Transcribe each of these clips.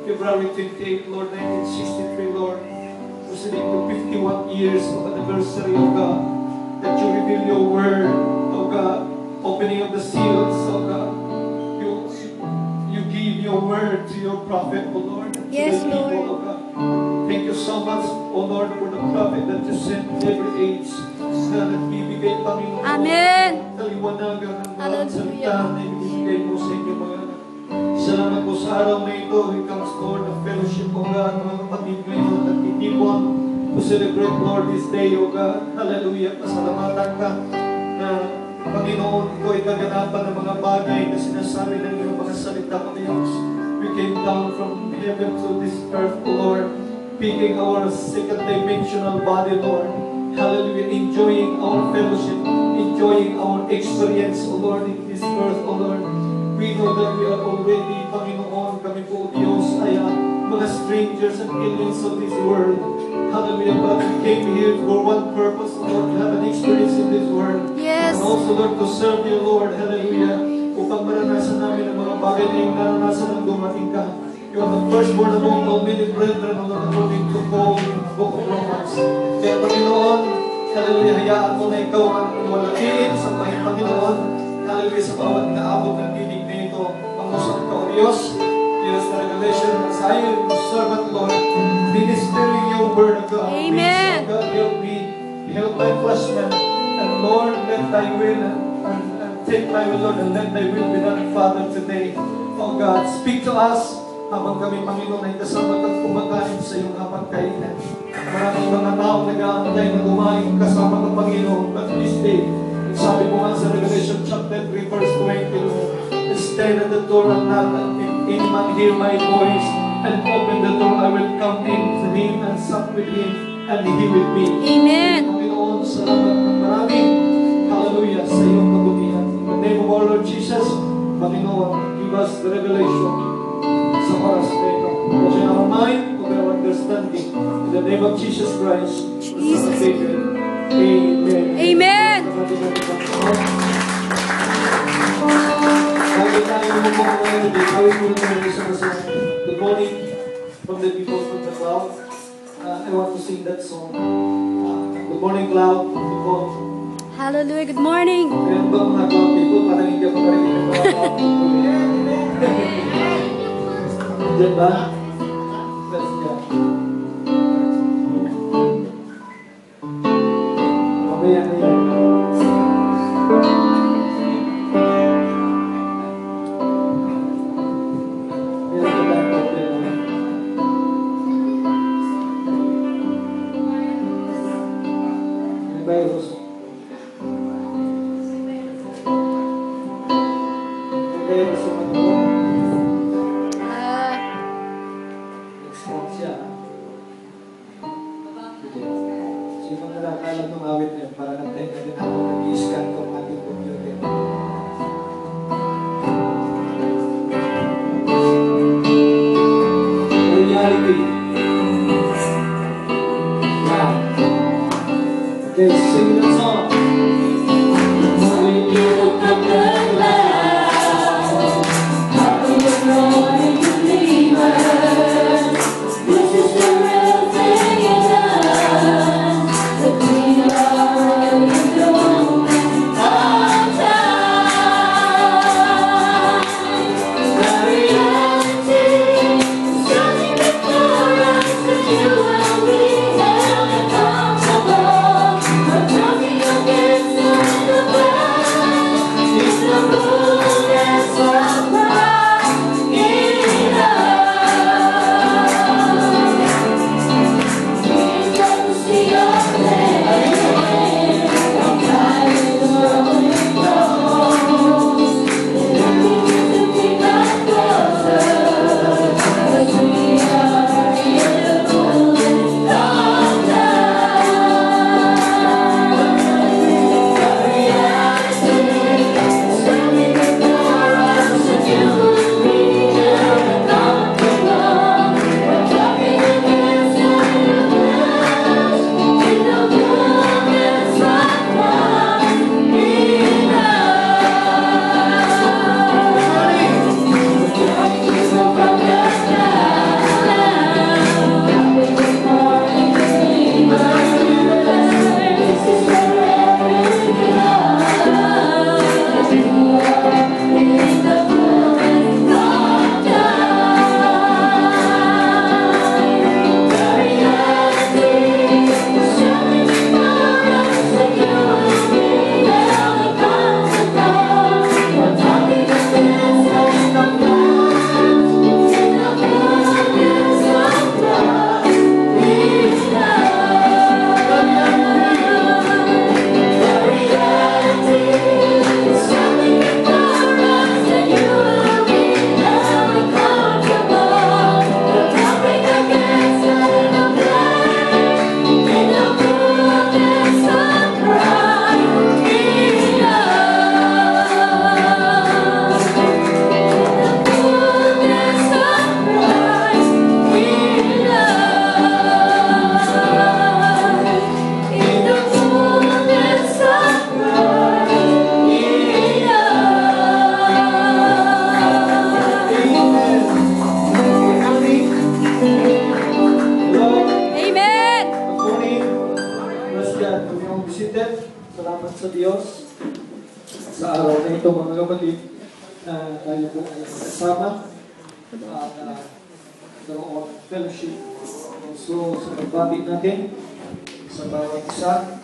February 28, Lord, 1963, Lord, proceeding to 51 years of anniversary, O God, that you reveal your word, O God, opening of the seals, O God. You give your word to your prophet, O Lord, to Yes, the people, Lord. O God. Thank you so much, O Lord, for the prophet that you sent in every age, na nagbibigay, Panginoon, Amen. kaliwanagan ng mga Hallelujah. salita na ibibigay mo sa inyong mga anak. Salamat po sa araw na ito. It comes, Lord, the fellowship, O God, mga kapatid ngayon at itipon to celebrate, Lord, this day, O God. Hallelujah. Pasalamatan ka na, Panginoon, ito ay kaganapan ng mga bagay na sinasabi ng iyong mga salita, Panginoon. We came down from heaven to this earth, O Lord, picking our second dimensional body, Lord. Hallelujah. Enjoying our fellowship, enjoying our experience, O Lord, in this earth, O Lord. We know that we are already, Panginoon, kami po, Diyos, ay mga strangers and aliens of this world. Hallelujah. But we came here for one purpose, O Lord, to have an experience in this world. Yes. And also, Lord, to serve you, Lord. Hallelujah. Upang maranasan namin ang mga bagay na yung naranasan ng dumating ka. You are the firstborn among all many brethren, O Lord, according to Paul in the book of Romans. Kaya, Panginoon, hallelujah, hayaan mo na ikaw ang walakiin sa Panginoon. Hallelujah, sa bawat naabot ng dinig na ito. Pangusap ka, O Diyos. Yes, the revelation of Zion, your servant, Lord, ministering your word of God. Amen. Please, O God, help me, help my flesh, man. And Lord, let thy will and take my will, Lord, and let thy will be done, Father, today. O God, speak to us habang kami, Panginoon, ay kasama at kumakain sa iyong hapagkainan. Maraming mga tao nag-aantay na kumain kasama ng Panginoon. But this day, sabi mo nga sa Revelation chapter 3, verse 20, stand at the door and knock, and if any man hear my voice and open the door, I will come in to him and sup with him and he with me. Amen. Panginoon, salamat ng maraming hallelujah sa iyong kabutihan. In the name of our Lord Jesus, Panginoon, give us the revelation sa oras na ito. Open our mind, open our understanding. In the name of Jesus Christ, Jesus. Amen. Amen. Good morning from the people from the cloud. I want to sing that song. Good morning, cloud. People. Hallelujah. Good morning. Kaya ba mga cloud people? Parang hindi ako narinig ng mga cloud people. Diba? Let's go. Mamaya na yan. salamat sa Diyos sa araw na ito, mga kapatid. Tayo po ay kasama doon fellowship. So, sa pagbabig natin sa bawat isa,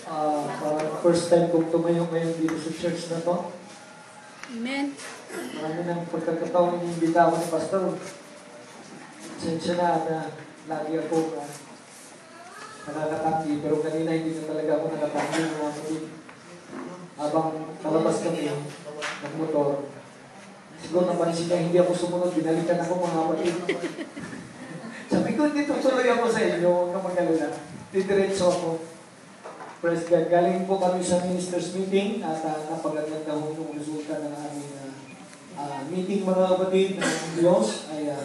parang first time kong tumayo ngayon dito sa church na to. Amen. Marami ng pagkakataon yung bitawan ni Pastor. Sensya na lagi ako nakakatanggi, pero kanina hindi na talaga ako nakatanggi ng mga kapatid. Habang palabas kami ng motor, siguro napansin niya, hindi ako sumunod, binalikan ako mga kapatid. Sabi ko, hindi tutuloy ako sa inyo, huwag na mag-alala. Didiretso ako. Praise God. Galing po kami sa ministers meeting at napagaganda ho yung resulta ng aming meeting, mga kapatid, ng Diyos ay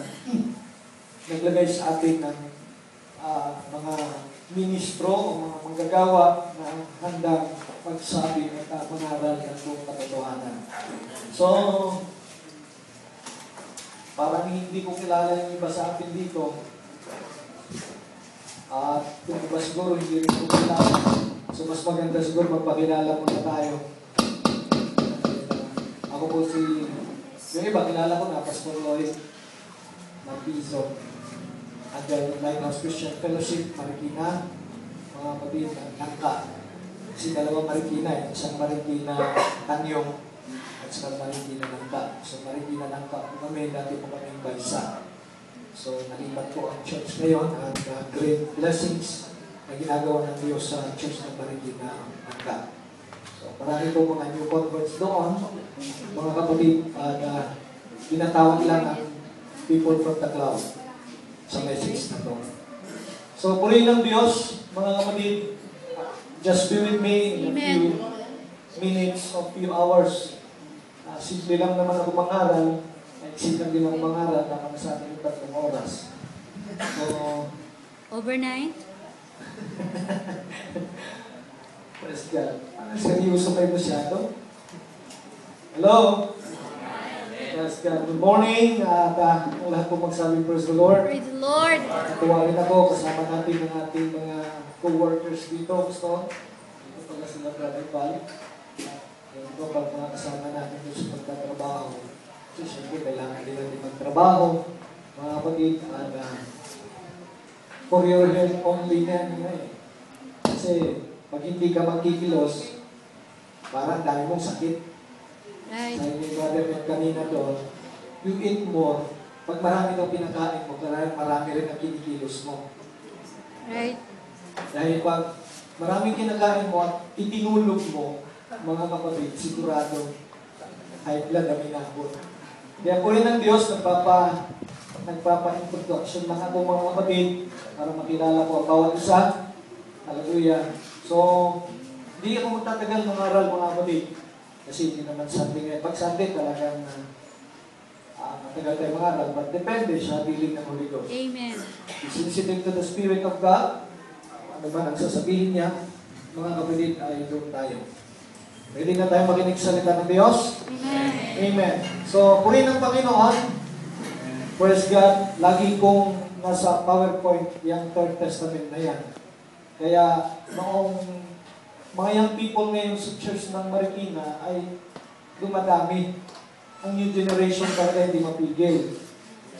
naglagay sa atin ng mga ministro o mga manggagawa na handang magsabi at mangaral ng buong katotohanan. So, parang hindi ko kilala yung iba sa atin dito. At kung iba siguro, hindi rin ko kilala. So, mas maganda siguro magpakilala muna tayo. Ako po yung iba, kilala ko na, Pastor Lloyd Marpizo. At the Lighthouse Christian Fellowship, Marikina, mga kapatid, Nangka. Kasi dalawang Marikina, isang Marikina Tanyong, at isang Marikina Nangka. So Marikina Nangka po kami, dati po kami baysa. So nalipat po ang church ngayon at great blessings na ginagawa ng Diyos sa church ng Marikina Nangka. So marami po mga new converts doon, mga kapatid, at tinatawag lang ang people from the cloud sa message na to. So, purihin ng Diyos, mga kapatid, just be with me in a few minutes or few hours. Simple lang naman ako mangaral, exit lang din ako mangaral, naman sa atin yung 3 oras. So, Overnight? praise God. Seryoso kayo masyado? Hello? Praise God. Good morning. At ang lahat po magsabi, praise the Lord. Praise the Lord. Natuwa rin ako, kasama natin ang ating mga co-workers dito. Gusto? Ito pala sila, Brother Val. Ito pala mga kasama natin dito sa pagtatrabaho. So, siyempre, kailangan din natin magtrabaho. Mga kapatid, for your health only na Kasi, pag hindi ka magkikilos, parang dahil mong sakit. Right. Sabi ni Brother Ed kanina doon, you eat more. Pag marami daw pinakain mo, marami rin ang kinikilos mo. Right. Dahil pag maraming kinakain mo at itinulog mo, mga kapatid, sigurado, high blood ang inabot. Kaya po rin ng Diyos, nagpapa-introduction lang ako mga kapatid, para makilala ko ang bawat isa. Hallelujah. So, hindi ako magtatagal ng aral mga kapatid. Kasi hindi naman Sunday ngayon. Pag Sunday talagang matagal tayo mangaral, but depende sa dilig ng Holy Ghost. Amen. Be sensitive to the Spirit of God. Ano ba ang sasabihin niya, mga kapatid, ay doon tayo. Ready na tayo makinig sa salita ng Diyos? Amen. Amen. So, purihin ng Panginoon. Praise God. Lagi kong nasa PowerPoint yung Third Testament na yan. Kaya, noong mga young people ngayon sa church ng Marikina ay dumadami. Ang new generation talaga hindi mapigil.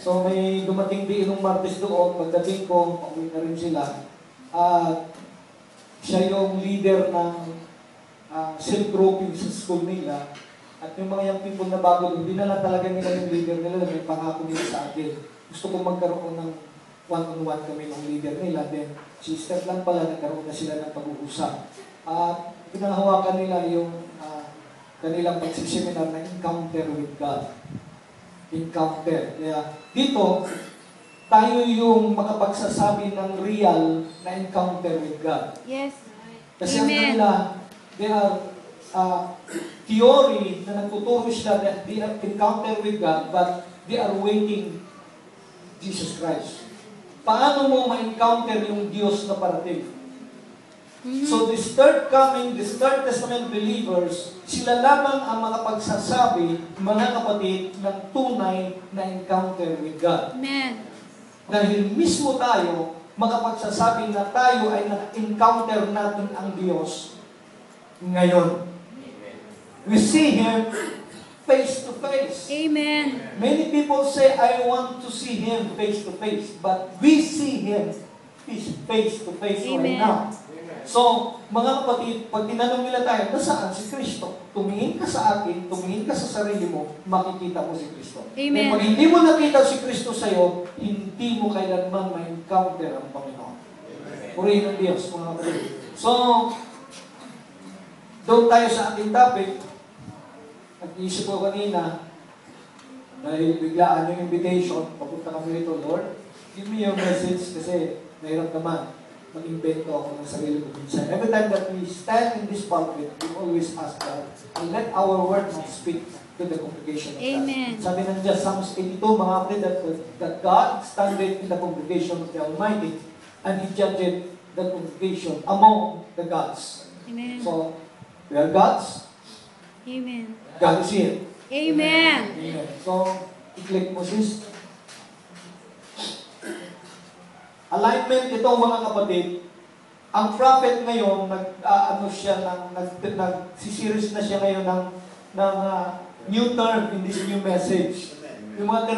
So may dumating din nung Martes doon, pagdating ko, pauwi na rin sila. Siya yung leader ng self grouping sa school nila. At yung mga young people na bago doon, dinala talaga nila yung leader nila, may pangako nila sa akin. Gusto ko magkaroon ng one-on-one kami ng leader nila. Then, sister lang pala, nagkaroon na sila ng pag-uusap. Pinahawakan nila yung kanilang pagsiseminar na encounter with God. Encounter. Kaya dito, tayo yung makapagsasabi ng real na encounter with God. Yes. Kasi ang Amen. kanila, they are theory na nagtuturo sila that they have encounter with God, but they are waiting Jesus Christ. Paano mo ma-encounter yung Diyos na parating? So this third coming, this Third Testament believers, sila lamang ang makapagsasabi, mga kapatid, ng tunay na encounter with God. Amen. Dahil mismo tayo, makapagsasabi na tayo ay na-encounter natin ang Diyos ngayon. We see Him face to face. Amen. Many people say, I want to see Him face to face. But we see Him face to face right Amen. now. So, mga kapatid, pag tinanong nila tayo, nasaan si Kristo? Tumingin ka sa akin, tumingin ka sa sarili mo, makikita mo si Kristo. Amen. And pag hindi mo nakita si Kristo sa'yo, hindi mo kailanman ma-encounter ang Panginoon. Purihin ng Diyos, mga kapatid. So, doon tayo sa ating topic. Nag-iisip ko kanina, dahil biglaan yung invitation, papunta kami rito, Lord, give me your message kasi nahirap naman mag-invento ako ng sarili ko minsan. Every time that we stand in this pulpit, we always ask God, and let our word not speak to the congregation of God. Amen. Sabi ng Diyos, Psalms 82, mga kapatid, that God standeth in the congregation of the Almighty, and He judgeth the congregation among the gods. Amen. So, we are gods. Amen. God is here. Amen. Amen. So, i-click mo sis. Alignment ito mga kapatid. Ang prophet ngayon, nagsisiris na siya ngayon ng new term in this new message. Yung mga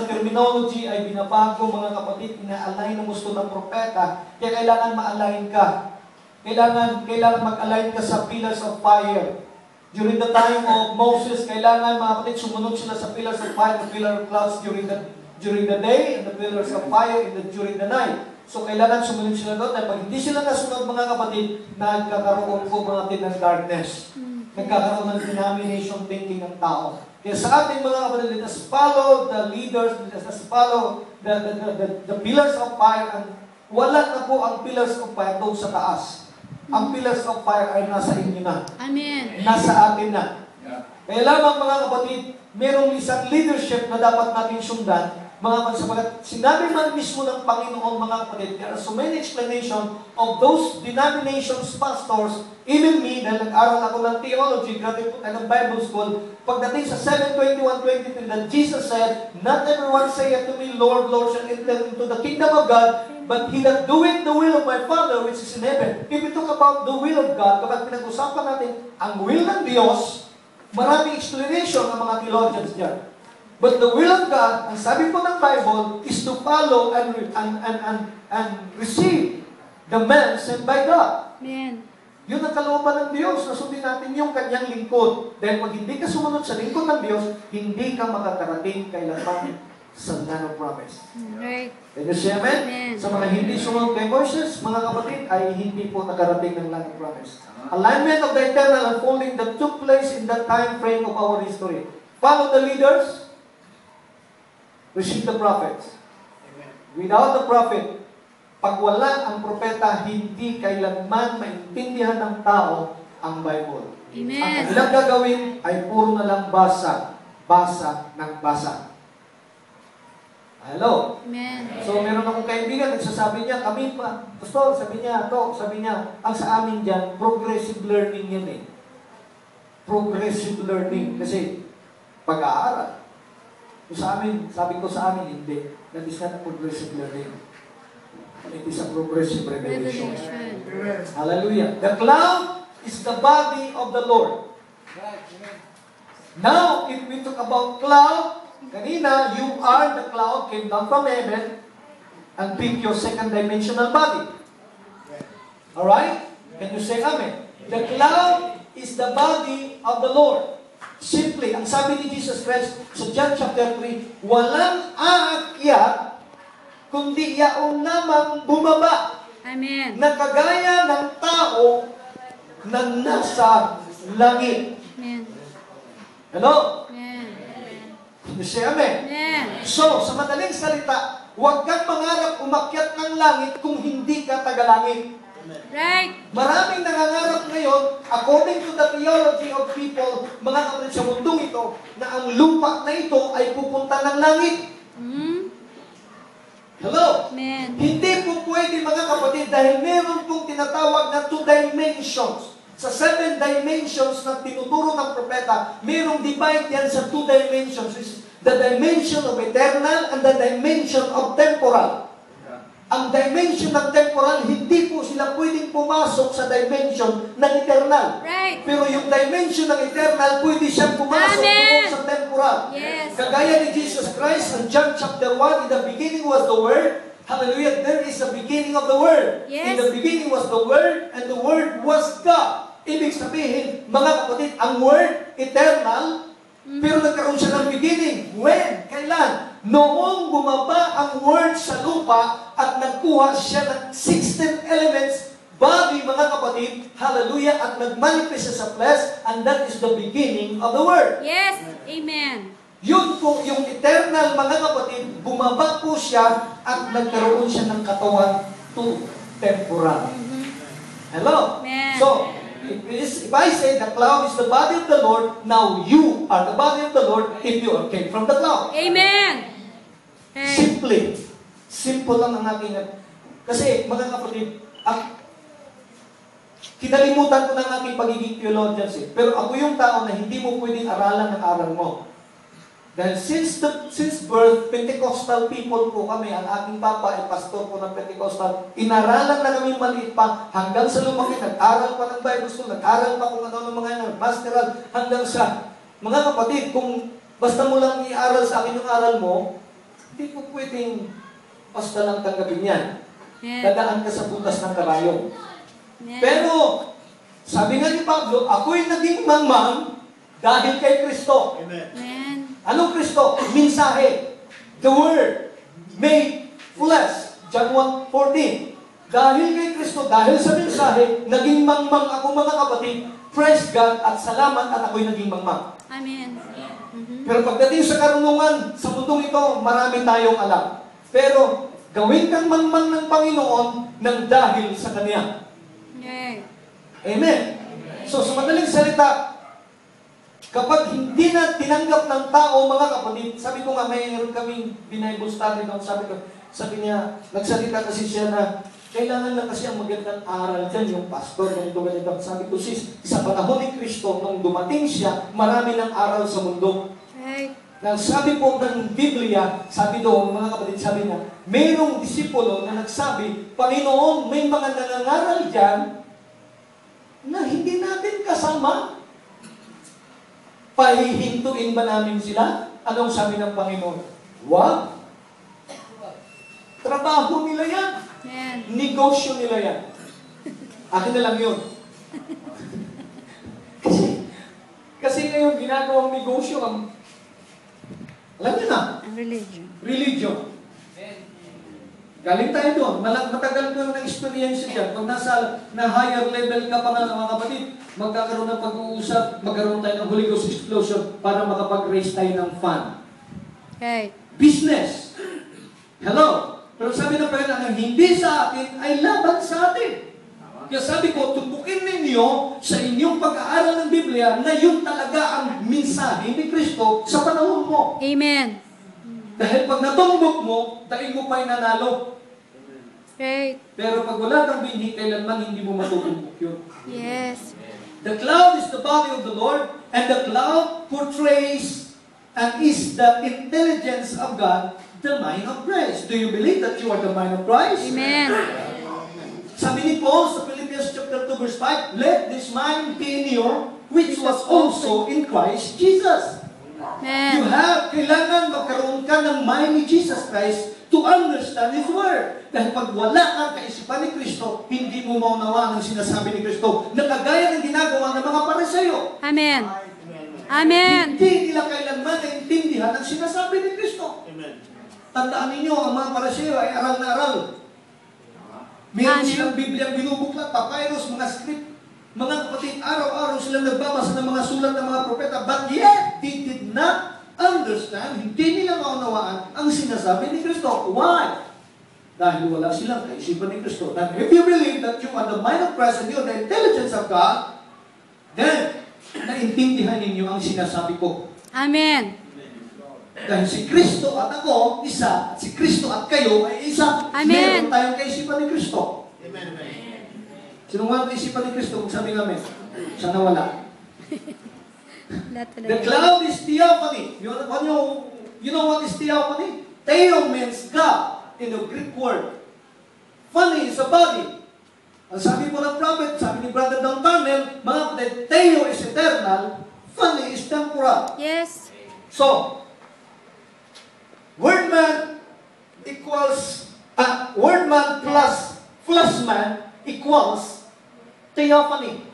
terminology ay binabago mga kapatid, ina-align ng gusto ng propeta. Kaya kailangan ma-align ka. Kailangan mag-align ka sa pillars of fire. During the time of Moses, kailangan mga kapatid, sumunod sila sa pillars of fire, the pillar of clouds during the day, and the pillars of fire during the night. So, kailangan sumunod sila doon. Dahil pag hindi sila nasunod mga kapatid, nagkakaroon po mga kapatid ng darkness. Nagkakaroon ng denomination thinking ng tao. Kaya sa ating mga kapatid, let us follow the leaders, let us follow the pillars of fire, and wala na po ang pillars of fire doon sa taas. Ang pillars of fire ay nasa inyo na. Amen. Nasa atin na. Kaya lamang mga kapatid, merong isang leadership na dapat natin sundan. Mga kapatid, sapagat sinabi man mismo ng Panginoon, mga kapatid, there are so many explanations of those denominations, pastors, even me, dahil nag-aral ako ng theology, graduate po tayo ng Bible School, pagdating sa 7:21-23, that Jesus said, not everyone saith to me, Lord, Lord, shall enter into the kingdom of God, but he that doeth the will of my Father which is in heaven. If we talk about the will of God, kapag pinag-usapan natin ang will ng Diyos, maraming explanation ng mga theologians dyan. But the will of God, ang sabi po ng Bible, is to follow and receive the man sent by God. Amen. Yun ang kalooban ng Diyos, na sundin natin yung kanyang lingkod. Dahil pag hindi ka sumunod sa lingkod ng Diyos, hindi ka makakarating kailanman sa land of promise. Right. Can you say amen? Amen. Sa mga hindi sumunod kay Moses, mga kapatid, ay hindi po nakarating ng land of promise. Alignment of the eternal unfolding that took place in that time frame of our history. Follow the leaders, receive the prophets. Without the prophet, pag wala ang propeta, hindi kailanman maintindihan ng tao ang Bible. Amen. Ang kanilang gagawin ay puro na lang basa ng basa. Hello? Amen. So, meron akong kaibigan, nagsasabi niya, kami pa, Pastor, sabi niya, ang sa amin dyan, progressive learning yan eh. Progressive learning. Kasi, pag-aaral. So, sabi ko sa amin, hindi. That is not progressive learning. It is a progressive revelation. Revelation. Hallelujah. The cloud is the body of the Lord. Now, if we talk about cloud, kanina, you are the cloud, came down from heaven, and pick your second dimensional body. Alright? Can you say amen? The cloud is the body of the Lord. Simply, ang sabi ni Jesus Christ sa John chapter 3, walang aakyat, kundi yaong lamang bumaba, Amen. na kagaya ng tao na nasa langit. Amen. Hello? Amen. Can you say amen? Amen. So, sa madaling salita, huwag kang mangarap umakyat ng langit kung hindi ka tagalangit. Right. Maraming nangangarap ngayon, according to the theology of people, mga kapatid sa mundong ito, na ang lupa na ito ay pupunta ng langit. Hello? Amen. Hindi po pwede mga kapatid dahil meron pong tinatawag na 2 dimensions. Sa 7 dimensions na tinuturo ng propeta, merong divide yan sa 2 dimensions. The dimension of eternal and the dimension of temporal. ang dimension ng temporal, hindi po sila pwedeng pumasok sa dimension ng eternal. Right. Pero yung dimension ng eternal, pwede siyang pumasok Amen. sa temporal. Yes. Kagaya ni Jesus Christ in John chapter 1, in the beginning was the Word. Hallelujah. There is a beginning of the Word. Yes. In the beginning was the Word, and the Word was God. Ibig sabihin, mga kapatid, ang Word, eternal, pero nagkaroon siya ng beginning. When? Kailan? Noong bumaba ang Word sa lupa at nagkuha siya ng 16 elements, body, mga kapatid, hallelujah, at nagmanifest siya sa flesh, and that is the beginning of the Word. Yes. Amen. Yun po, yung eternal, mga kapatid, bumaba po siya at nagkaroon siya ng katawan to temporal. Hello? Amen. So, if I say the cloud is the body of the Lord, now you are the body of the Lord if you came from the cloud. Amen. Right. Simple lang ang aking, kasi mga kapatid, kinalimutan ko ng aking pagiging theologians pero ako yung tao na hindi mo pwedeng aralan ng aral mo. Dahil since birth, Pentecostal people po kami, ang aking papa ay pastor po ng Pentecostal, inaralan na kami maliit pa, hanggang sa lumaki, nag-aral pa ng Bible School, nag-aral pa kung ano ng mga pastoral, hanggang sa, mga kapatid, kung basta mo lang i-aral sa akin yung aral mo, hindi po pwedeng basta lang tanggapin yan. Amen. Dadaan ka sa butas ng karayong. Amen. Pero, sabi nga ni Pablo, ako'y naging mangmang dahil kay Kristo. Amen. Anong Kristo? Mensahe. The Word made flesh. John 1:14. Dahil kay Kristo, dahil sa mensahe, naging mangmang ako, mga kapatid. Praise God at salamat at ako'y naging mangmang. Amen. Pero pagdating sa karunungan, sa mundong ito, marami tayong alam. Pero, gawin kang mangmang ng Panginoon ng dahil sa Kanya. Okay. Amen. So, sa madaling salita, kapag hindi na tinanggap ng tao, mga kapatid, sabi ko nga, mayroon kaming Bible study doon, sabi niya, nagsalita kasi siya na, kailangan lang kasi ang magandang aral dyan, yung pastor, ganito. Sabi ko, sis, sa panahon ni Kristo, nung dumating siya, marami ng aral sa mundo. Right. Nang sabi po ng Biblia, sabi doon, mga kapatid, sabi niya, mayroong disipulo na nagsabi, Panginoon, may mga nangangaral dyan na hindi natin kasama. Pahihintuin ba namin sila? Anong sabi ng Panginoon? Wag. Trabaho nila yan. Amen. Negosyo nila yan. Akin na lang yun. kasi ngayon, ginagawang negosyo ang alam niyo na, Ang religion. religion. Galing tayo doon. Matagal ko ng experience dyan. Pag nasa na higher level ka pa nga ng mga kapatid, magkakaroon ng pag-uusap, magkaroon tayo ng Holy Ghost explosion para makapag-raise tayo ng fund. Okay. Business. Hello. Pero sabi ng Panginoon, ang hindi sa atin ay laban sa atin. Kaya sabi ko, tumbukin ninyo sa inyong pag-aaral ng Biblia na yun talaga ang mensahe ni Kristo sa panahon mo. Amen. Dahil pag natumbok mo, daig mo pa'y nanalo. Right. Pero pag wala kang binhi, kailanman hindi mo matutumbok yun. Yes. The cloud is the body of the Lord, and the cloud portrays and is the intelligence of God, the mind of Christ. Do you believe that you are the mind of Christ? Amen. Sabi ni Paul sa Philippians chapter 2 verse 5, let this mind be in you, which was also in Christ Jesus. You Amen. kailangan magkaroon ka ng mind ni Jesus Christ to understand His Word. Dahil pag wala kang kaisipan ni Kristo, hindi mo maunawaan ang sinasabi ni Kristo na kagaya ng ginagawa ng mga Pariseo. Amen. Amen. Hindi nila kailanman naintindihan ang sinasabi ni Kristo. Tandaan ninyo, ang mga Pariseo ay aral na aral. Meron silang Biblia binubuklat, papyrus, mga script. Mga kapatid, araw-araw silang nagbabasa ng mga sulat ng mga propeta, but yet, they did not understand, hindi nila maunawaan ang sinasabi ni Kristo. Why? Dahil wala silang kaisipan ni Kristo. And if you believe that you are the mind of Christ and you are the intelligence of God, then, naintindihan ninyo ang sinasabi ko. Amen. Dahil si Kristo at ako, isa, at si Kristo at kayo ay isa. Amen. Meron tayong kaisipan ni Kristo. Amen. Sinong walang kaisipan ni Kristo? Kung sabi namin, siya nawala. The cloud is theophany. You know what is theophany? Theo means God in the Greek word. Funny is a body. Ang sabi po ng prophet, sabi ni Brother Don Carmel, mga kapatid, Theo is eternal, funny is temporal. Yes. So, word man equals, word man plus flesh man equals theophany.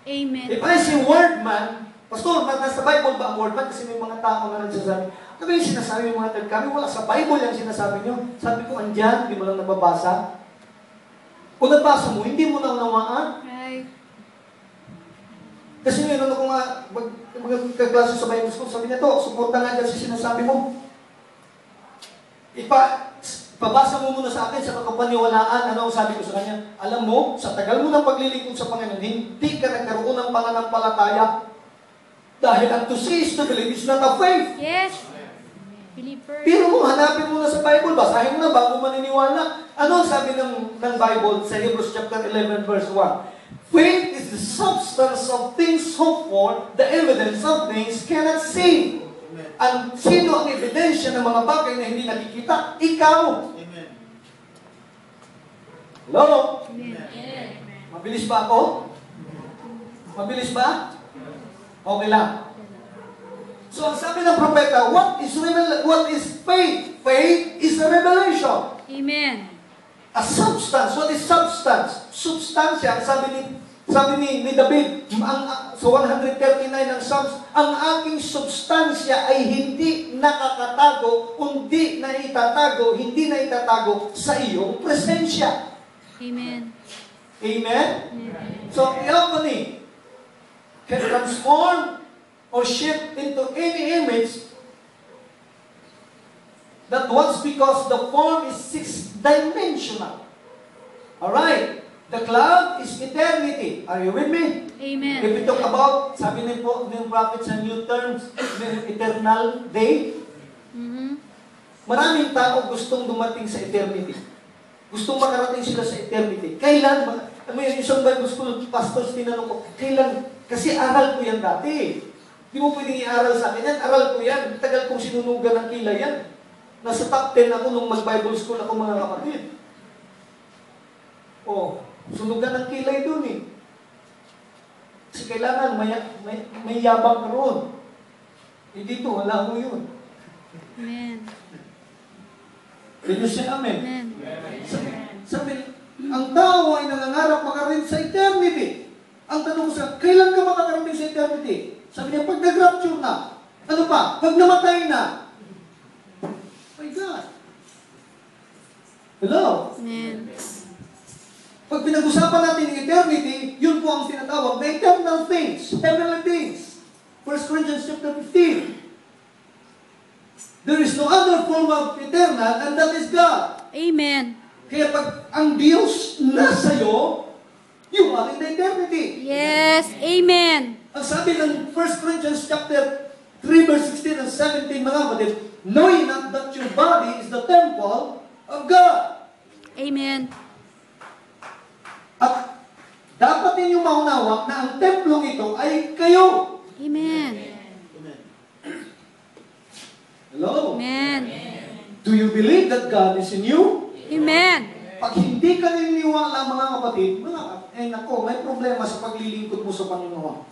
Amen. If I say word man, Pastor, nasa Bible ba ang word man? Kasi may mga tao na nagsasabi, ano ba yung sinasabi ng mga kami? Wala sa Bible yung sinasabi nyo. Sabi ko, andyan, hindi mo lang nababasa. Kung nabasa mo, hindi mo na unawaan. Right. Kasi meron ako nga, magkaklase sa Bible school, sabi niya to, suporta nga dyan sa sinasabi mo. Pabasa mo muna sa akin sa kapaniwalaan. Ano ang sabi ko sa kanya? Alam mo, sa tagal mo ng paglilingkod sa Panginoon, hindi ka nagkaroon ng pananampalataya. Dahil ang to see is to believe is not a faith. Yes. Believe first. Pero mo, hanapin mo na sa Bible, basahin mo na bago maniniwala. Ano ang sabi ng Bible sa Hebrews chapter 11 verse 1? Faith is the substance of things hoped for, the evidence of things cannot see. Ang sino ang ebidensya ng mga bagay na hindi nakikita? Ikaw. Amen. Hello? Amen. Mabilis ba ako? Mabilis ba? Okay lang. So, ang sabi ng propeta, what is faith? Faith is a revelation. Amen. A substance. What is substance? Substansya. Sabi ni David, sa 139 ng Psalms, ang aking substansya ay hindi nakakatago, hindi na itatago sa iyong presensya. Amen. Amen? Amen. So, theophany can transform or shift into any image that was because the form is six-dimensional. Alright? The cloud is eternity. Are you with me? Amen. If we talk about, sabi ng prophet sa new terms, eternal day, maraming tao gustong dumating sa eternity. Gustong makarating sila sa eternity. Kailan? May isang Bible school pastors tinanong ko, kailan? Kasi aral ko yan dati. Di mo pwedeng i-aral sa akin yan. Aral ko yan. Tagal kong sinunugan ng kilay yan. Nasa top 10 ako nung mag-Bible school ako, mga kapatid. Oh, sunugan ng kilay dun eh. Kasi kailangan may yabang ka roon. Eh dito, wala mo yun. Amen. Can you say amen? Amen. Sabi, ang tao ay nangangarap makarating sa eternity. Ang tanong ko sa, kailan ka makakarating sa eternity? Sabi niya, pag nag-rapture na. Ano pa? Pag namatay na. My God. Hello? Amen. Pag pinag-usapan natin ng eternity, yun po ang tinatawag na eternal things, heavenly things. 1 Corinthians chapter 15. There is no other form of eternal and that is God. Amen. Kaya pag ang Diyos nasa iyo, you are in the eternity. Yes. Amen. Ang sabi ng 1 Corinthians chapter 3 verse 16 and 17, mga kapatid, knowing not that your body is the temple of God. Amen. At dapat ninyong maunawa na ang templong ito ay kayo. Amen. Hello? Amen. Do you believe that God is in you? Amen. Pag hindi ka naniniwala, mga kapatid, may problema sa paglilingkod mo sa Panginoon.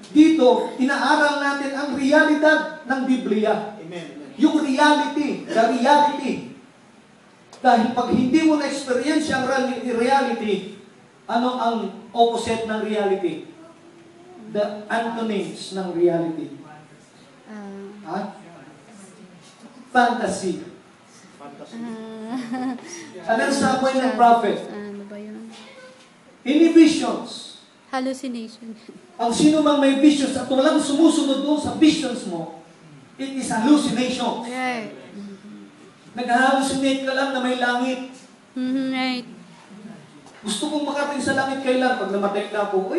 Dito, inaaral natin ang realidad ng Biblia. Amen. Yung reality, the reality. Dahil pag hindi mo na-experience ang reality, ano ang opposite ng reality? The antonyms ng reality. Fantasy. Ano sa point ng prophet? Ano ba yun? Any visions. Hallucination. Ang sino mang may visions at walang sumusunod doon sa visions mo, it is hallucination. Right. Nag-hallucinate ka lang na may langit. Right. Gusto kong makarating sa langit kailan? Pag namatay na ako,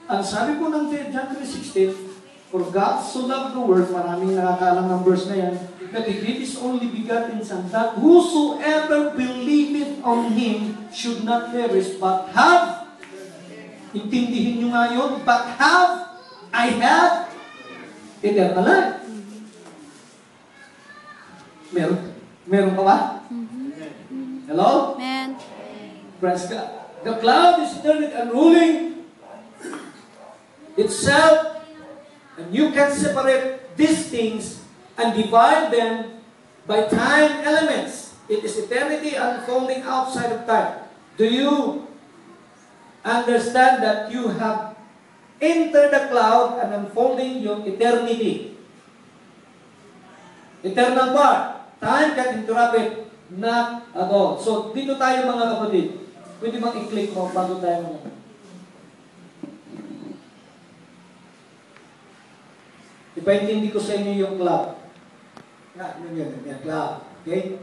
ang sabi po ng John 3:16, for God so loved the world, maraming nakakaalam ng verse na yan, that He gave His only begotten Son, that whosoever believeth on Him should not perish, but have, intindihin nyo nga yun, but have, I have, eternal life. Meron ka ba? Hello? Amen. Praise God. The cloud is eternal and ruling itself, and you can separate these things and divide them by time elements. It is eternity unfolding outside of time. Do you understand that you have entered the cloud and unfolding your eternity? Eternal part. Time can interrupt it. Not at all. So, dito tayo mga kapatid. Pwede bang i-click mo bago tayo mga? Ipaintindi ko sa inyo yung cloud. Yan, cloud. Okay?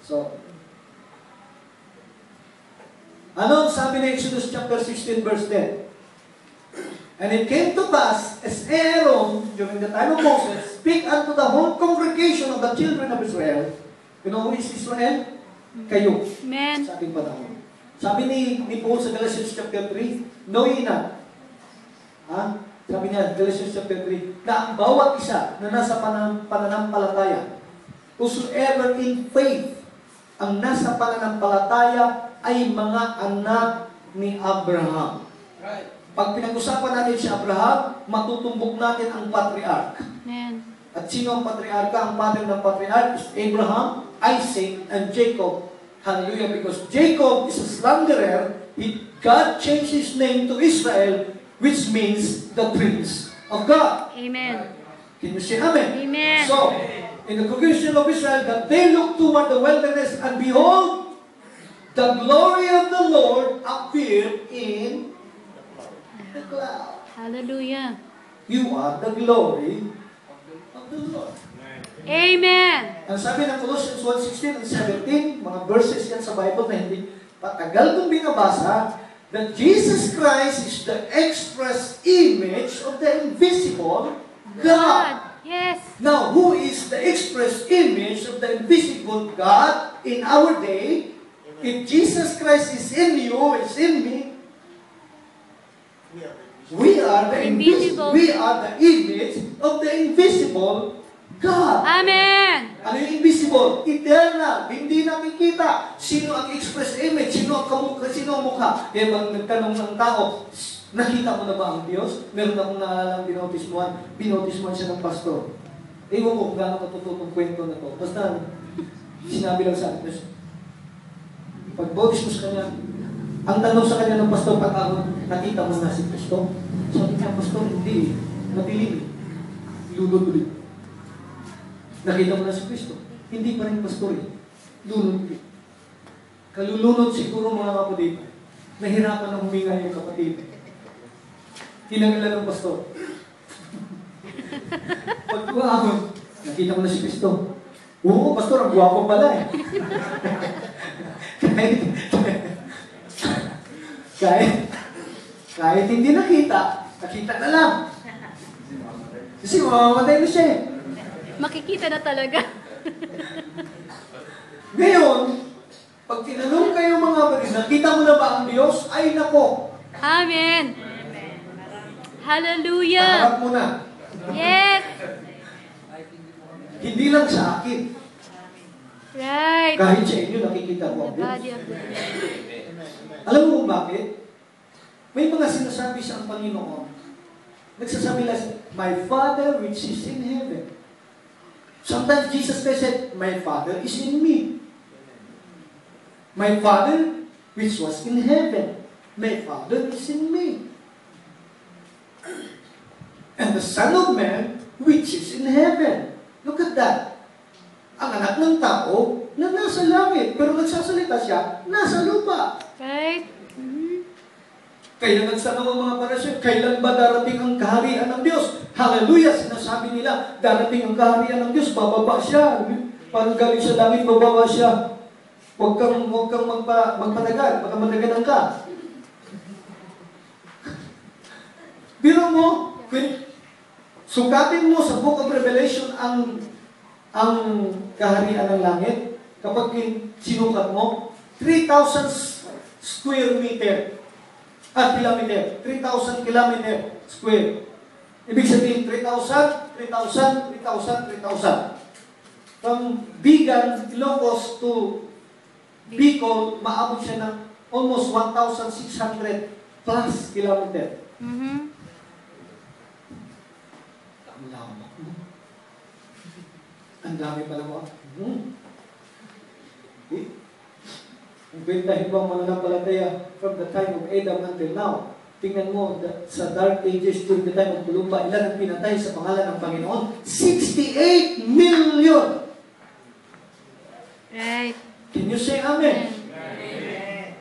So, ano sabi ng Exodus chapter 16 verse 10? And it came to pass, as Aaron, during the time of Moses, speak unto the whole congregation of the children of Israel. You know who is Israel? Kayo. Amen. Sabi pa naman. Sabi ni Paul sa Galatians chapter 3, know ye not. Ha? Sabi niya, Galatians chapter 3, na ang bawat isa na nasa pananampalataya, whosoever in faith, ang nasa pananampalataya ay mga anak ni Abraham. Right. Pag pinag-usapan natin si Abraham, matutumbok natin ang patriarch. Amen. At sino ang patriarka? Ang father ng patriarch is Abraham, Isaac, and Jacob. Hallelujah. Because Jacob is a slanderer, God changed his name to Israel, which means the Prince of God. Amen. Can you say amen? Amen. So, in the congregation of Israel, that they looked toward the wilderness, and behold, the glory of the Lord appeared in the cloud. Hallelujah. You are the glory of the Lord. Amen. Ang sabi ng Colossians 1:16 and 17, mga verses yan sa Bible na hindi patagal kong binabasa, that Jesus Christ is the express image of the invisible God. Yes. Now, who is the express image of the invisible God in our day? If Jesus Christ is in you, is in me, we are the invisible. We are the image of the invisible God. Amen. Ano yung invisible? Eternal. Hindi nakikita. Sino ang express image? Sino ang kamukha? Sino ang mukha? Kaya bang nagtanong ng tao, nakita mo na ba ang Diyos? Meron akong naalalang binautismuhan. Binautismuhan siya ng pastor. Ewan ko kung gano'ng katututong kwento na to. Basta, sinabi lang sa akin, pag bautismo sa kanya, ang tanong sa kanya ng pastor, nakita mo na si Kristo? Sabi niya, pastor, hindi. Madilim. Lunod ulit. Nakita mo na si Kristo. Hindi pa rin pastor eh. Lunod ulit. Kalulunod siguro mga kapatid. Nahirapan na huminga yung kapatid. Kinangilan ng pastor. Pagkuhahon, nakita mo na si Kristo. Oo, pastor, ang guwapo pala eh. kahit hindi nakita na lang. Kasi mamamatay na siya eh. Makikita na talaga. Ngayon, pag tinanong kayo mga kapatid, nakita mo na ba ang Diyos? Ay nako. Amen. Hallelujah. Harap mo na. Yes. Hindi lang sa akin. Right. Kahit sa inyo, nakikita ko ang The Diyos. body of the Lord. Alam mo kung bakit? May mga sinasabi sa ang Panginoon. Nagsasabi lang, my Father which is in heaven. Sometimes Jesus Christ said, my Father is in me. My Father which was in heaven. My Father is in me. And the Son of Man which is in heaven. Look at that. Ang anak ng tao na nasa langit, pero nagsasalita siya, nasa lupa. Right. Kaya nagtanong ang mga parasyo, kailan ba darating ang kaharian ng Diyos? Hallelujah! Sinasabi nila, darating ang kaharian ng Diyos, bababa siya. Parang galing sa langit, bababa siya. Huwag kang magpatagal, baka matagalan ka. Biro mo, sukatin mo sa Book of Revelation ang kaharian ng langit. Kapag sinukat mo, 3,000 square meter. Kilometer. 3,000 kilometer square. Ibig sabihin, 3,000, 3,000, 3,000, 3,000. From Bigan, Ilocos to Bicol, maabot siya ng almost 1,600 plus kilometer. Ang lawak mo. Ang dami pala mo. Ang bentahin mo ang mananampalataya from the time of Adam until now. Tingnan mo, sa dark ages during the time of Columba, ilan ang pinatay sa pangalan ng Panginoon? 68 million! Right. Can you say amen? Amen.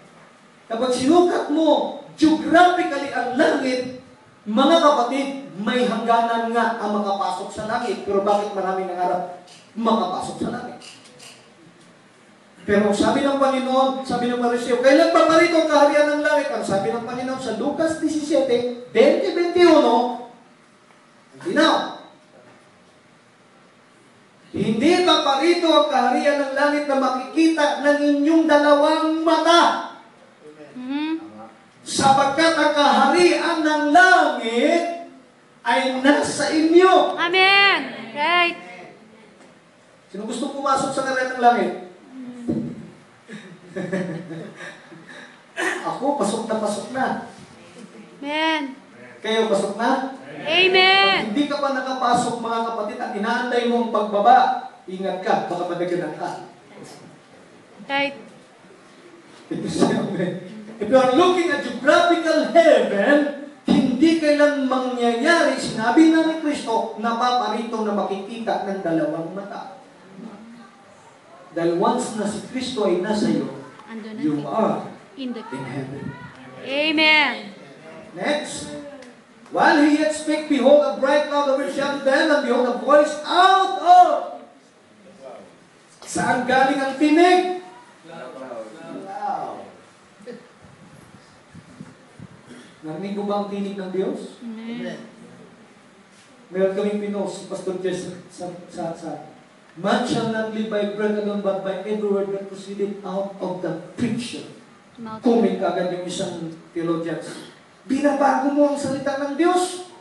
Kapag sinukat mo geographically ang langit, mga kapatid, may hangganan nga ang makapasok sa langit. Pero bakit maraming nangarap makapasok sa langit? Pero sabi ng Panginoon, sabi ng Pariseo, kailan ba parito ang kaharian ng langit? Ang sabi ng Panginoon sa Lucas 17, 20-21, linaw. Hindi ba parito ang kaharian ng langit na makikita ng inyong dalawang mata? Sapagkat ang kaharian ng langit ay nasa inyo. Amen. Right. Sino gusto pumasok sa kaharian ng langit? Ako, pasok na. Amen. Kayo, pasok na? Amen. Pag hindi ka pa nakapasok, mga kapatid, at inaantay mo ang pagbaba, ingat ka, baka madaganan ka. Right. If you are looking at geographical heaven, hindi kailan mangyayari, sinabi na ni Kristo, na paparito na makikita ng dalawang mata. Dahil once na si Kristo ay nasa iyo, Andun na you siya. are In the in heaven. Amen. Next. While he yet spake, behold, a bright cloud overshadowed them, and behold, a voice out of... Saan galing ang tinig? Wow. Narinig mo ba ang tinig ng Diyos? Amen. Meron kaming pinost, Pastor Jess, sa man shall not live by bread alone, but by every word that proceeded out of the preacher. Kuming kagad yung isang theologians. Binabago mo ang salita ng Diyos.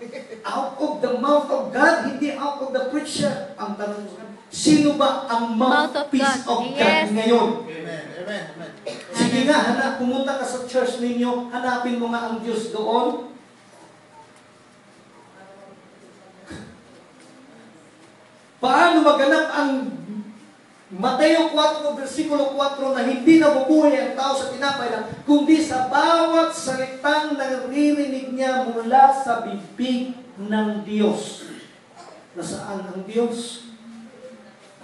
Out of the mouth of God, hindi out of the preacher. Ang tanong ko, sino ba ang mouthpiece of God Yes. ngayon? Amen. Sige nga, pumunta ka sa church ninyo, hanapin mo nga ang Diyos doon. Paano maganap ang Mateo 4, versikulo 4 na hindi nabubuhay ang tao sa tinapay lang, kundi sa bawat salitang naririnig niya mula sa bibig ng Diyos. Nasaan ang Diyos?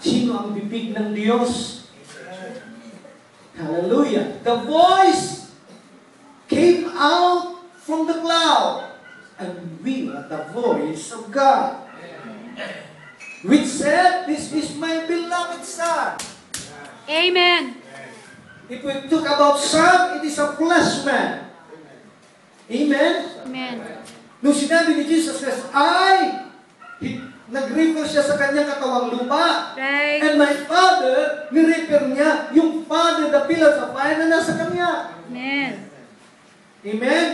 Sino ang bibig ng Diyos? Hallelujah. The voice came out from the cloud, and we are the voice of God, which said, "This is my beloved Son." Amen. If we talk about Son, it is a flesh man. Amen? Amen. Nung sinabi ni Jesus Christ, nag-refer siya sa kanyang katawang lupa. Right. And my Father, ni-refer niya yung Father, the pillars of fire na nasa kanya. Amen. Amen?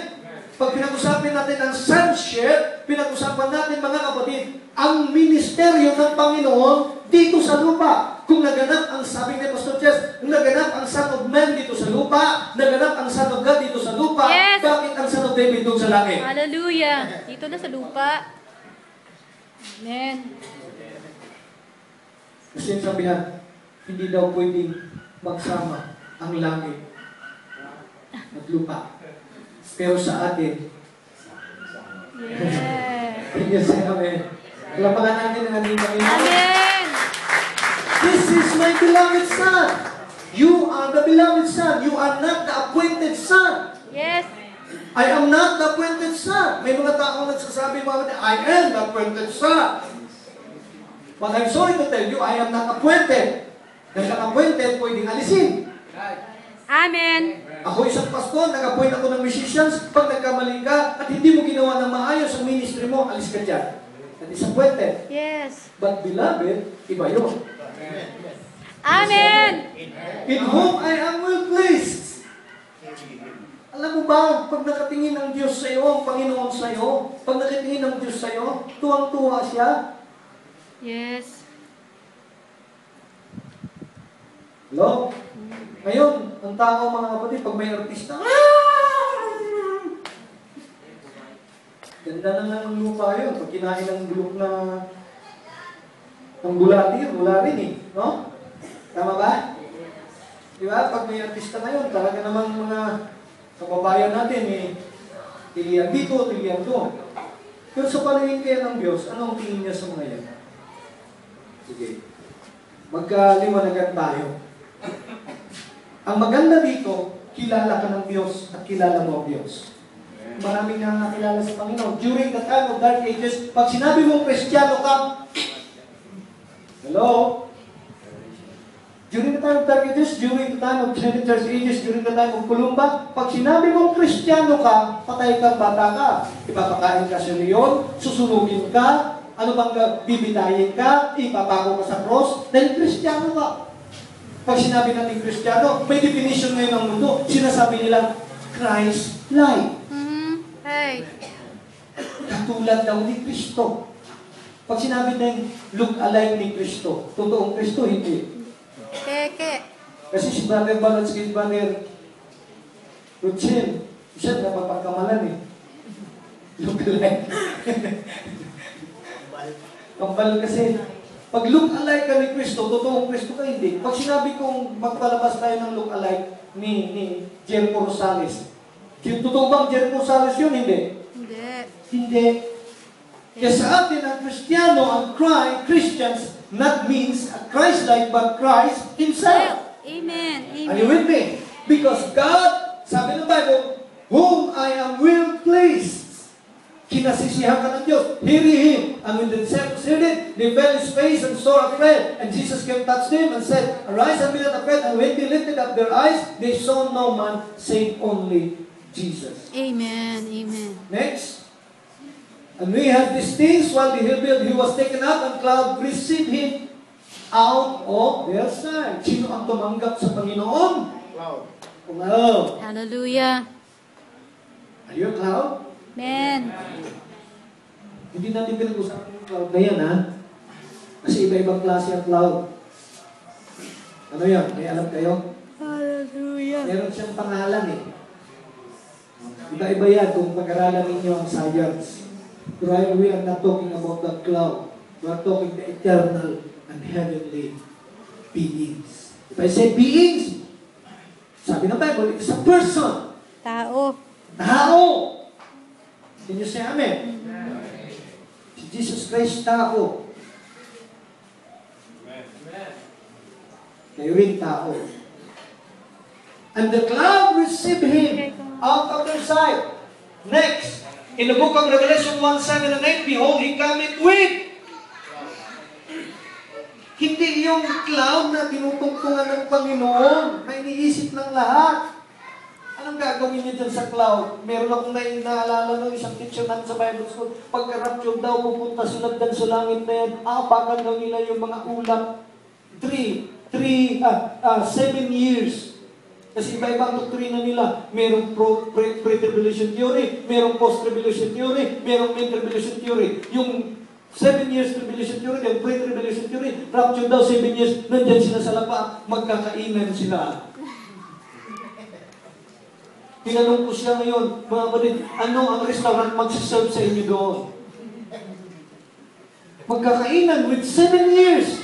Pag pinag-usapan natin ang sonship, pinag-usapan natin, mga kapatid, ang ministeryo ng Panginoon dito sa lupa. Kung naganap ang sabi ni Pastor Chess, naganap ang Son of Man dito sa lupa, naganap ang Son of God dito sa lupa, Yes. bakit ang Son of David doon sa langit? Hallelujah. Dito na sa lupa. Amen. Kasi yung sabihan, hindi daw pwedeng magsama ang langit at lupa. Pero sa atin, Yes. yes, amen. Lapakan natin ang ating Panginoon. Amen. This is my beloved Son. You are the beloved Son. You are not the appointed Son. Yes. I am not the appointed Son. May mga tao nagsasabi, I am the appointed Son. But I'm sorry to tell you, I am not appointed. Dahil ang appointed, pwedeng alisin. Amen. Ako isang pastor, nag-appoint ako ng musicians. Pag nagkamali ka at hindi mo ginawa ng maayos ang ministry mo, alis ka dyan. That is appointed. Yes. But beloved, iba yun. Amen. In whom I am well pleased. Alam mo ba, pag nakatingin ng Diyos sa iyo, ang Panginoon sa iyo, pag nakatingin ng Diyos sa iyo, tuwang-tuwa siya. Yes. Hello? Ngayon, ang tao mga kapatid, pag may artista, ganda na ng lupa yun. Pag kinain ng bulok na ng bulati yun, wala rin eh. No? Tama ba? Di ba? Pag may artista ngayon, talaga namang mga kababayan natin eh, tilihan dito, tilihan doon. Pero sa paningin kaya ng Diyos, ano ang tingin niya sa mga yan? Sige. Magkaliwanagan tayo. Ang maganda dito, kilala ka ng Diyos at kilala mo ang Diyos. Maraming nakakilala sa Panginoon. During the time of Dark Ages, pag sinabi mong Kristiyano ka, hello? During the time of Dark Ages, during the time of Church Ages, during the time of Columba, pag sinabi mong Kristiyano ka, patay kang bata ka. Ipapakain ka sa leon, susunugin ka, ano bang bibitayin ka, ipapako ka sa cross, dahil Kristiyano ka. Pag sinabi natin Kristiyano, may definition ngayon ng mundo, sinasabi nila, Christ-like. Hey. Katulad daw ni Kristo. Pag sinabi din, look alike ni Kristo, totoong Kristo, hindi. Keke. Kasi si Brother Balance kay Brother Ruchel, siya napapagkamalan eh. Look alike. Kambal kasi. Pag look alike ka ni Kristo, totoong Kristo ka, hindi. Pag sinabi kong magpalabas tayo ng look alike ni Jericho Rosales, totoo bang Jericho Rosales yun? Hindi. Hindi. Hindi. Kaya sa atin, ang Kristiyano, ang Christians, not means a Christ-like, but Christ Himself. Amen. Amen. Are you with me? Because God, sabi ng Bible, whom I am well pleased. Kinasisihan ka ng Diyos. Hear Him. And when the disciples heard it, they fell his face and saw afraid. And Jesus came, touched him, and said, Arise and be not afraid. And when they lifted up their eyes, they saw no man save only Jesus. Amen. Amen. Next. And we had these things while the hill built, He was taken up, and cloud received Him out of their sight. Sino ang tumanggap sa Panginoon? Cloud. Cloud. Hallelujah. Are you a cloud? Amen. Hindi natin pinag-usapan yung cloud na yan, ha? Kasi iba-ibang klase ang cloud. Ano yan? May alam kayo? Hallelujah. Meron siyang pangalan eh. Iba-iba yan kung pag-aralan ninyo ang science. Right? We are not talking about the cloud. We are talking the eternal and heavenly beings. If I say beings, sabi ng Bible, it's a person. Tao. Tao. Can you say amen? Si Jesus Christ, tao. Kayo rin tao. And the cloud received Him out of their sight. Next. In the book of Revelation 1:7 and 8, behold, He cometh with. Hindi yung cloud na tinutungtungan ng Panginoon na iniisip ng lahat. Anong gagawin niya dyan sa cloud? Meron akong naalala ng isang teacher natin sa Bible School. Pagka-rapture daw, pupunta sila dyan sa langit na yan. Aapakan daw nila yung mga ulam. 7 years. Kasi iba-ibang doktrina nila. Merong pre-tribulation theory, merong post-tribulation theory, merong mid-tribulation theory. Yung 7 years tribulation theory, yung pre-tribulation theory, rapture daw 7 years, nandyan sila sa lapa, magkakainan sila. Tinanong ko siya ngayon, mga kapatid, ano ang restaurant magsaserve sa inyo doon? Magkakainan with 7 years.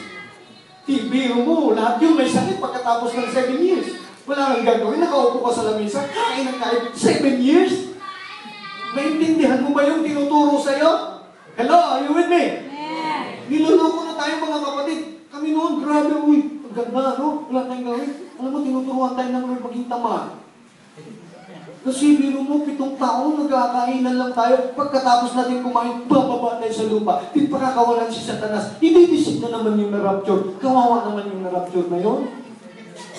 Biro mo, lahat yun may sakit pagkatapos ng 7 years. Wala kang gagawin, nakaupo ka sa lamesa, kain ng kain, 7 years? Naintindihan mo ba yung tinuturo sa'yo? Hello, are you with me? Amen. Niloloko na tayo mga kapatid. Kami noon, grabe, uy, ang ganda, no? Wala tayong gawin. Alam mo, tinuturuan tayo ng Lord maging tamad. Kasi biro mo, 7 taon, nagkakainan lang tayo. Pagkatapos natin kumain, bababa tayo sa lupa. Di pakakawalan si Satanas. Ididisip na naman yung na-rapture. Kawawa naman yung na-rapture na yun.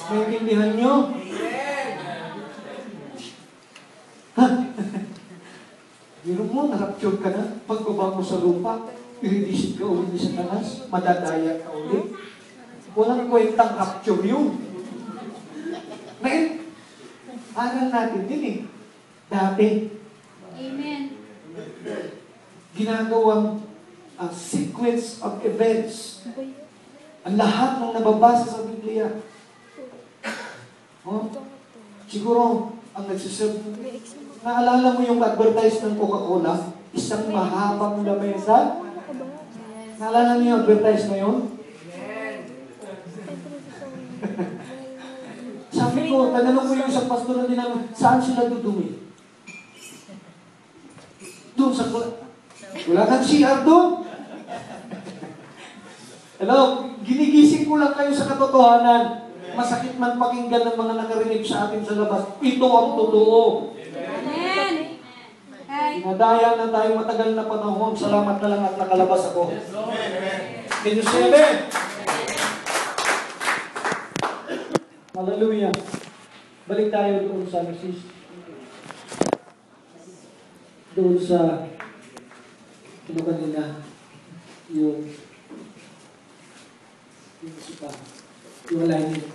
Naintindihan nyo? Ha? Biro mo, na-rapture ka na. Pagbaba mo sa lupa, ididisip ka ulit ni Satanas. Madadaya ka ulit. Walang kwentang rapture yun. Ngayon, aral natin din eh. Dati, Amen. ginagawang sequence of events. Ang lahat ng nababasa sa Biblia. Oh, siguro, ang nagsiserve, naalala mo yung advertise ng Coca-Cola? Isang mahabang lamesa? Naalala niyo yung advertise na yun? Sabi ko, tanong ko yung isang pastor na dinami, saan sila dudumi? Doon sa wala kang CR doon. Hello, ginigising ko lang kayo sa katotohanan. Masakit man pakinggan ng mga nakarinig sa atin sa labas. Ito ang totoo. Amen. Nadaya na tayo matagal na panahon. Salamat na lang at nakalabas ako. Can you say amen? Hallelujah. Balik tayo doon sa sis. Doon sa ano kanina yung isa pa yung alignment.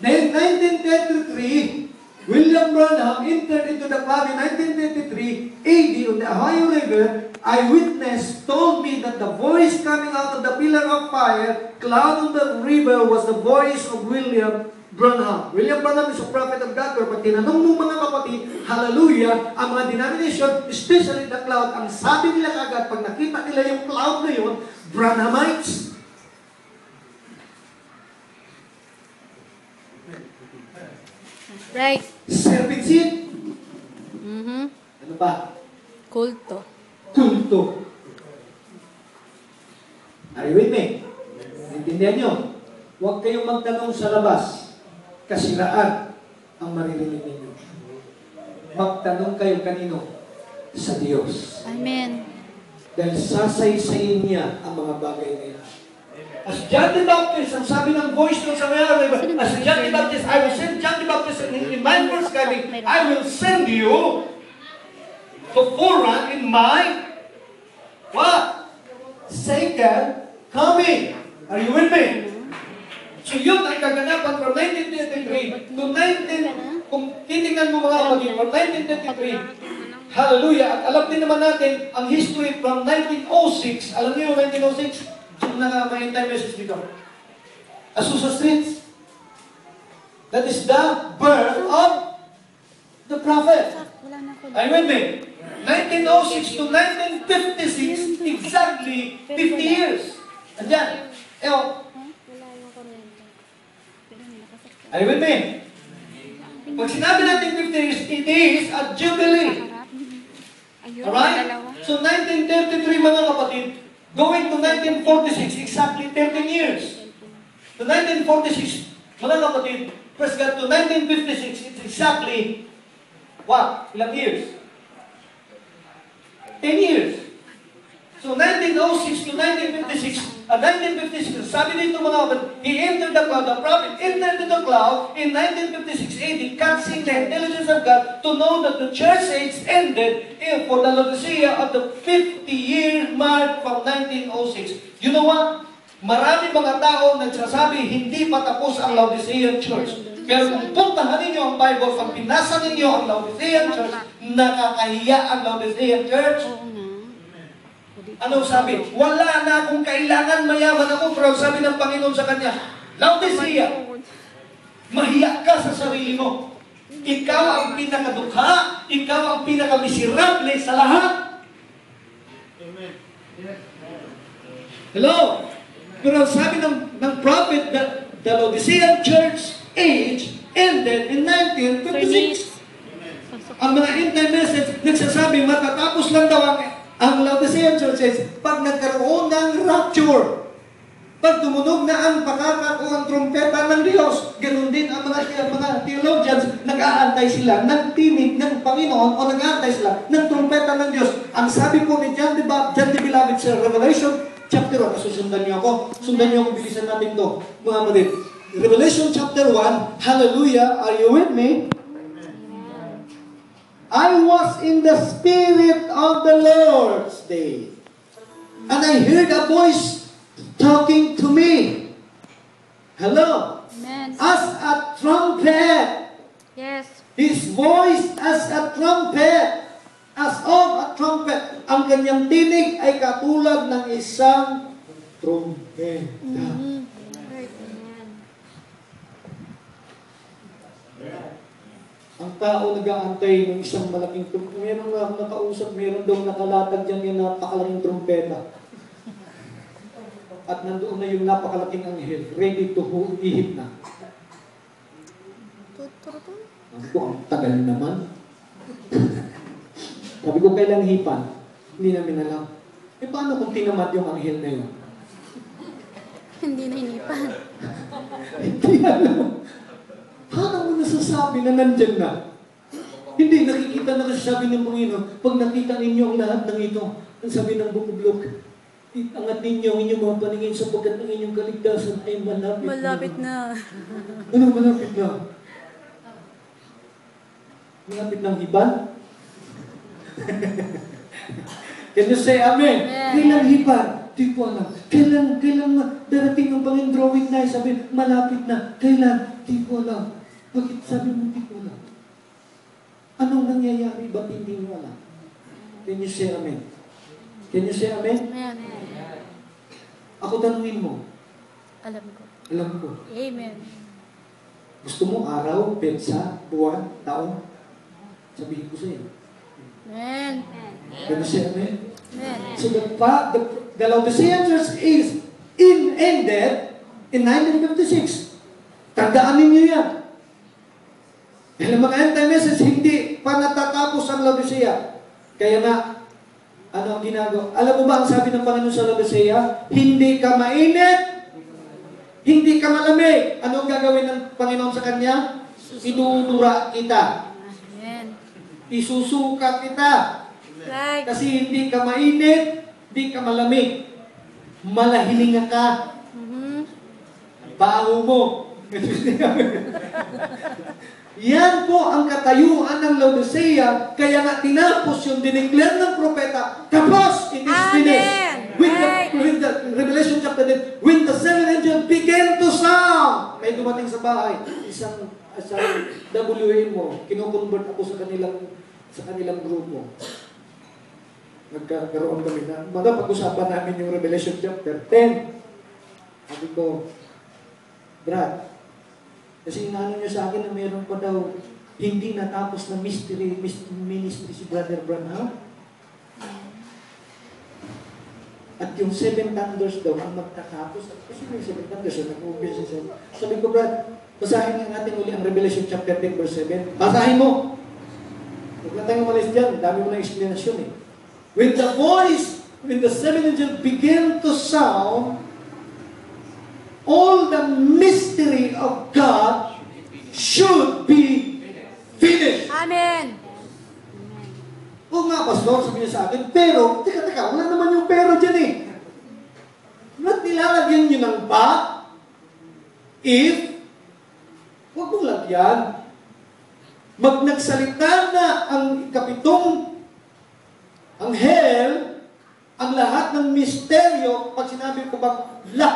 Then 1933, William Branham entered into the club in 1933 AD on the Ohio River. Eyewitness told me that the voice coming out of the pillar of fire, cloud on the river, was the voice of William Branham. William Branham is a prophet of God. Pero pag tinanong mo mga kapatid, hallelujah, ang mga denomination, especially the cloud, ang sabi nila agad, pag nakita nila yung cloud na yun, Branhamites. Right. Servitude. Ano pa? Kulto. Kulto. Are you with me? Naintindihan nyo? Huwag kayong magtanong sa labas. Kasiraan ang maririnig ninyo. Magtanong kayo kanino? Sa Diyos. Amen. Dahil sasaysayin niya ang mga bagay na yan. As John the Baptist, ang sabi ng voice ng sa mayari, as John the Baptist, I will send John the Baptist in my first coming, I will send you to forerun in my what? Second coming. Are you with me? So yun ang kaganapan from 1933 to 19... Kung titingnan mo mga kapatid, from 1933, hallelujah, at alam din naman natin ang history from 1906. Alam niyo 1906? Yung may message dito. Azusa Street. That is the birth of the prophet. Are you with me? 1906 to 1956, exactly 50 years. Andiyan. Are you with me? Pag sinabi natin 50 years, it is a jubilee. Alright? So 1933 mga kapatid, going to 1946, exactly 13 years. To 1946, mga kapatid, praise God, to 1956, it's exactly, what? Ilang years? 10 years. So 1906 to 1956, 1956, sabi dito mga kapatid, he entered the cloud, the prophet entered the cloud in 1956 AD, catching the intelligence of God to know that the church age ended for the Laodicea of the 50-year mark from 1906. You know what? Marami mga tao nagsasabi, hindi pa tapos ang Laodicean Church. Pero kung puntahan ninyo ang Bible, pag pinasa ninyo ang Laodicean Church, nakakahiya ang Laodicean Church. Ano sabi? Wala na akong kailangan, mayaman ako, pero sabi ng Panginoon sa kanya, Laodicea, mahiya ka sa sarili mo. Ikaw ang pinakadukha, ikaw ang pinakamiserable sa lahat. Hello? Pero sabi ng prophet that the Laodicean church age ended in 1956. Ang mga end-time message nagsasabi matatapos lang daw ang Laodicean churches pag nagkaroon ng rapture. Pag tumunog na ang pakakakuang trumpeta ng Diyos, ganun din ang mga theologians, nag-aantay sila ng tinig ng Panginoon o nag-aantay sila ng trumpeta ng Diyos. Ang sabi po ni John the Beloved sa Revelation chapter 1, susundan niyo ako. Sundan niyo ako, bilisan natin to, mga kapatid. Revelation chapter 1, hallelujah, are you with me? I was in the Spirit of the Lord's day, and I heard a voice talking to me. Hello? Amen. As a trumpet. Yes. His voice as a trumpet. As of a trumpet. Ang kanyang tinig ay katulad ng isang trumpeta. Ang tao nag-aantay ng isang malaking trumpeta. Meron nga akong nakausap, meron daw nakalatag dyan yung napakalaking trumpeta. At nandoon na yung napakalaking anghel, ready to ihip na. Sabi ko, ang tagal naman. Sabi ko, kailan hipan? Hindi namin alam. Eh, paano kung tinamad yung anghel na yun? Hindi na hinipan. Hindi alam. Paano mo nasasabi na nandyan na? Hindi, nakikita na kasi sabi ng Panginoon, pag nakita ninyo ang lahat ng ito, ang sabi ng bukublok, angat ninyo ang inyong mga paningin sapagkat ang inyong kaligtasan ay malapit, Malapit na. Ano malapit na? Malapit ng hiban? Can you say amen? Amen. Kailan hiban? Di ko alam. Kailan darating ang Panginoon drawing na? Sabi, malapit na. Kailan? Di ko alam. Bakit sabi mo, di ko alam? Anong nangyayari? Ba't hindi mo alam? Can you say amen? Can you say amen? Amen. Ako tanungin mo. Alam ko. Alam ko. Amen. Gusto mo araw, pensa, buwan, taon? Sabihin ko sa'yo. Amen. Can you say amen? Amen. So the Laodicean church is ended in 1956. Tandaan ninyo yan. Dahil mga end-time message, hindi pa natatapos ang Laodicea. Kaya na, ano ang ginagawa? Alam mo ba ang sabi ng Panginoon sa Laodicea? Hindi ka mainit, hindi ka malamig. Ano ang gagawin ng Panginoon sa kanya? Idudura kita. Amen. Isusuka kita. Like. Kasi hindi ka mainit, hindi ka malamig. Malahilinga ka. Baho mo. Yan po ang katayuan ng Laodicea. Kaya nga tinapos yung dineclare ng propeta. Tapos, it is finished. With the Revelation chapter 10, when the seven angels began to sound. May dumating sa bahay. Isang WA mo. Kinoconvert ako sa kanilang grupo. Nagkaroon kami na, pag-usapan namin yung Revelation chapter 10. Sabi ko, Brad, kasi inaano niyo sa akin na mayroon pa daw hindi natapos na ministry si Brother Branham. At yung 7 thunders daw ang magtatapos. Kasi yung 7 thunders yung nag-umpisa siya. Sabi ko, Brad, basahin nga natin uli ang Revelation chapter 10 verse 7. Basahin mo! Huwag na tayong umalis dyan. Dami mo na explanation eh. When the seven angels began to sound, all the mystery of God should be finished. Amen. Oo nga, Pastor, sabi niya sa akin, pero, teka, wala naman yung pero dyan eh. Ba't nilalagyan nyo ng but? If, huwag mong lagyan. Nagsalita na ang ikapitong anghel, ang lahat ng misteryo, pag sinabi ko bang lahat,